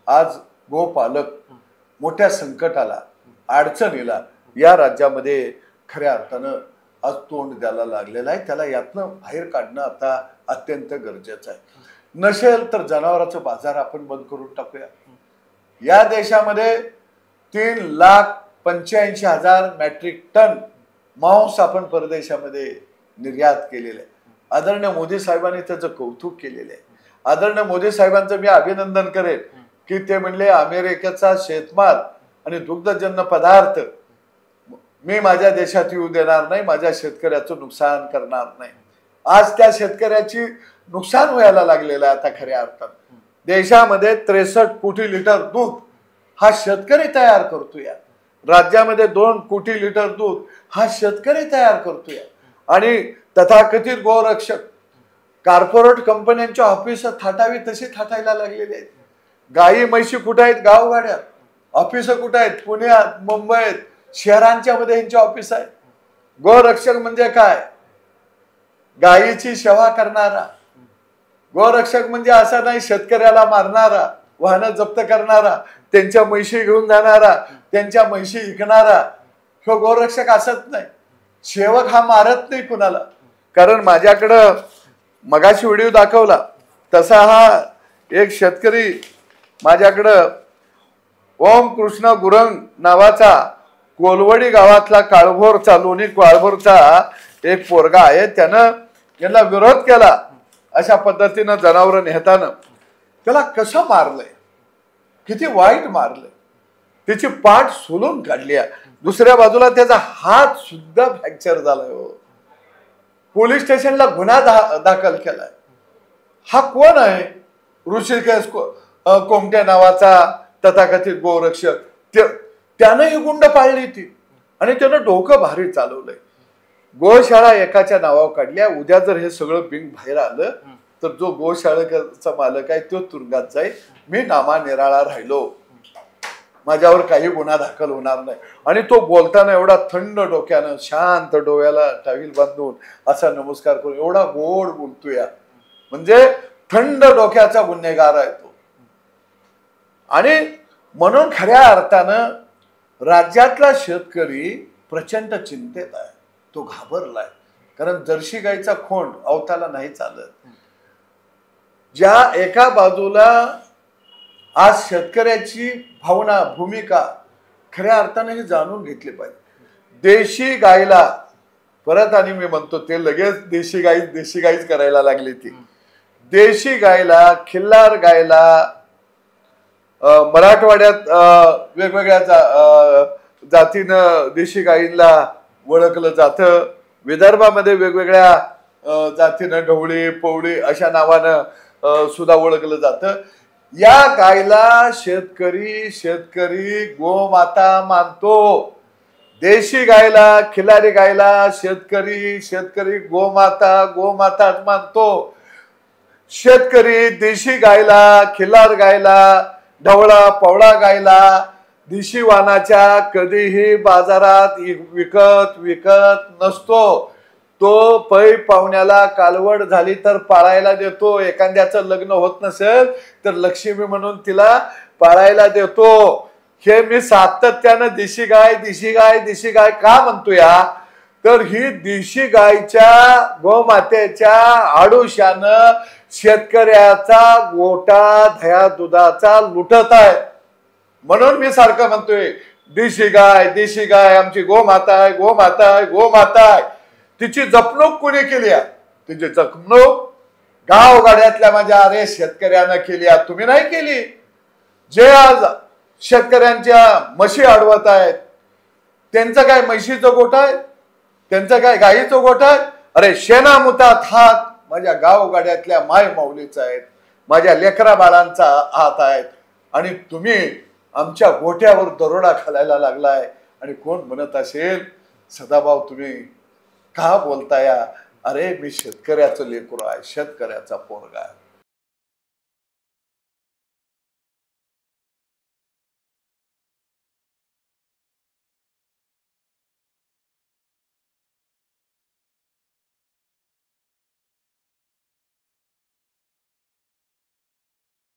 आज गोपालक मोठ्या संकटाला अडचणीला या राज्यामध्ये खऱ्या अर्थानं आज तोंड द्यायला लागलेलं आहे. त्याला यातनं बाहेर काढणं आता अत्यंत गरजेचं आहे. नसेल तर जनावरांचं बाजार आपण बंद करून टाकूया. या देशामध्ये 3,85,000 मेट्रिक टन मांस आपण परदेशामध्ये निर्यात केलेलं आहे. आदरणीय मोदी साहेबांनी त्याचं कौतुक केलेलं आहे. आदरणीय मोदी साहेबांचं मी अभिनंदन करेन की ते म्हणले अमेरिकेचा शेतमाल आणि दुग्धजन्य पदार्थ मी माझ्या देशात येऊ देणार नाही, माझ्या शेतकऱ्याचं नुकसान करणार नाही. आज त्या शेतकऱ्याची नुकसान व्हायला लागलेलं आहे. आता खऱ्या अर्थात देशामध्ये 63 कोटी लिटर दूध हा शेतकरी तयार करतोय. राज्यामध्ये 2 कोटी लिटर दूध हा शेतकरी तयार करतोय. आणि तथाकथित गोरक्षक कॉर्पोरेट कंपन्यांच्या ऑफिस थाटावी तशी थाटायला लागलेली आहेत. गाई म्हैशी कुठे आहेत? गावगाड्यात. ऑफिस कुठे आहेत? पुण्यात, मुंबईत, शहरांच्या मध्ये यांचे ऑफिस आहे. गोरक्षक म्हणजे काय? गायीची सेवा करणारा. गोरक्षक म्हणजे असा नाही शेतकऱ्याला मारणारा, वाहनं जप्त करणारा, त्यांच्या म्हैशी घेऊन जाणारा, त्यांच्या म्हैशी विकणारा. तो गोरक्षक असत नाही. सेवक हा मारत नाही कुणाला. कारण माझ्याकडं मगाशी व्हिडिओ दाखवला तसा हा एक शेतकरी माझ्याकडं ओम कृष्ण गुरंग नावाचा कोलवडी गावातला काळभोरचा लोणी काळभोरचा एक पोरगा आहे. त्यानं यांना विरोध केला अशा पद्धतीनं जनावर नेताना. त्याला कसं मारलंय, किती वाईट मारलंय. त्याची पाठ सोलून काढली. दुसऱ्या बाजूला त्याचा हात सुद्धा फ्रॅक्चर झालाय. हो, पोलीस स्टेशनला गुन्हा दाखल केलाय. हा कोण आहे? ऋषिकेश कोमटे नावाचा तथाकथित गोरक्षक. त्यानं ही गुंड पाळली ती आणि त्यानं डोकं भारी चालवलंय. गोशाळा एकाच्या नावावर काढल्या. उद्या जर हे सगळं बिंग बाहेर आलं तर जो गोशाळेचा मालक आहे तो तुरुंगात जाईल. मी नामा निराळा राहिलो, माझ्यावर काही गुन्हा दाखल होणार नाही. आणि तो बोलताना एवढा थंड डोक्यानं शांत डोळ्याला टावील बांधून असा नमस्कार करून एवढा गोड बोलतोय. म्हणजे थंड डोक्याचा गुन्हेगार आहे तो. आणि म्हणून खऱ्या अर्थानं राज्यातला शेतकरी प्रचंड चिंतेत आहे. तो घाबरलाय. कारण जर्सी गाईचा खोंड अवताला नाही चालत. ज्या एका बाजूला आज शेतकऱ्याची भावना भूमिका खऱ्या अर्थाने हे जाणून घेतली पाहिजे. देशी गायला परत आणि मी म्हणतो ते लगेच देशी गाईच करायला लागली. ती देशी गायला, खिल्लार गायला मराठवाड्यात वेगवेगळ्या जातीनं देशी गायीला ओळखलं जातं. विदर्भामध्ये वेगवेगळ्या जातीनं ढवळी पवळी अशा नावानं सुद्धा ओळखलं जातं. या गायला शेतकरी गोमाता मानतो. देशी गायला, खिलारी गायला शेतकरी गोमाता मानतो. शेतकरी देशी गायला, खिलार गायला, ढवळा पवळा गायला देशी वाहनाच्या कधीही बाजारात विकत नसतो. तो पै पाहुण्याला कालवड झाली तर पाळायला देतो. एखाद्याचं लग्न होत नसेल तर लक्ष्मी म्हणून तिला पाळायला देतो. हे मी सातत्यानं देशी गाय का म्हणतोय? तर ही देशी गायच्या गोमातेच्या आडुशानं शेतकऱ्याचा गोटा दह्या दुधाचा लुटत आहे. म्हणून मी सारखं म्हणतोय देशी गाय आमची गोमाता आहे. तिची जपणूक कोणी केली? तिची जपणूक गावगाड्यातल्या माझ्या अरे शेतकऱ्यानं केली. तुम्ही नाही केली. जे आज शेतकऱ्यांच्या म्हशी अडवत आहेत त्यांचं काय म्हशीचं गोठ आहे? त्यांचं काय गायीचं गोठ आहे? अरे शेणामुतात हात माझ्या गावगाड्यातल्या माय माऊलीचा आहेत, माझ्या लेकरा बाळांचा हात आहेत. आणि तुम्ही आमच्या गोठ्यावर दरोडा घालायला लागलाय. आणि कोण म्हणत असेल सदाभाऊ तुम्ही का बोलताय? अरे मी शेतकऱ्याचं लेकरू आहे, शेतकऱ्याचा पोरगा आहे.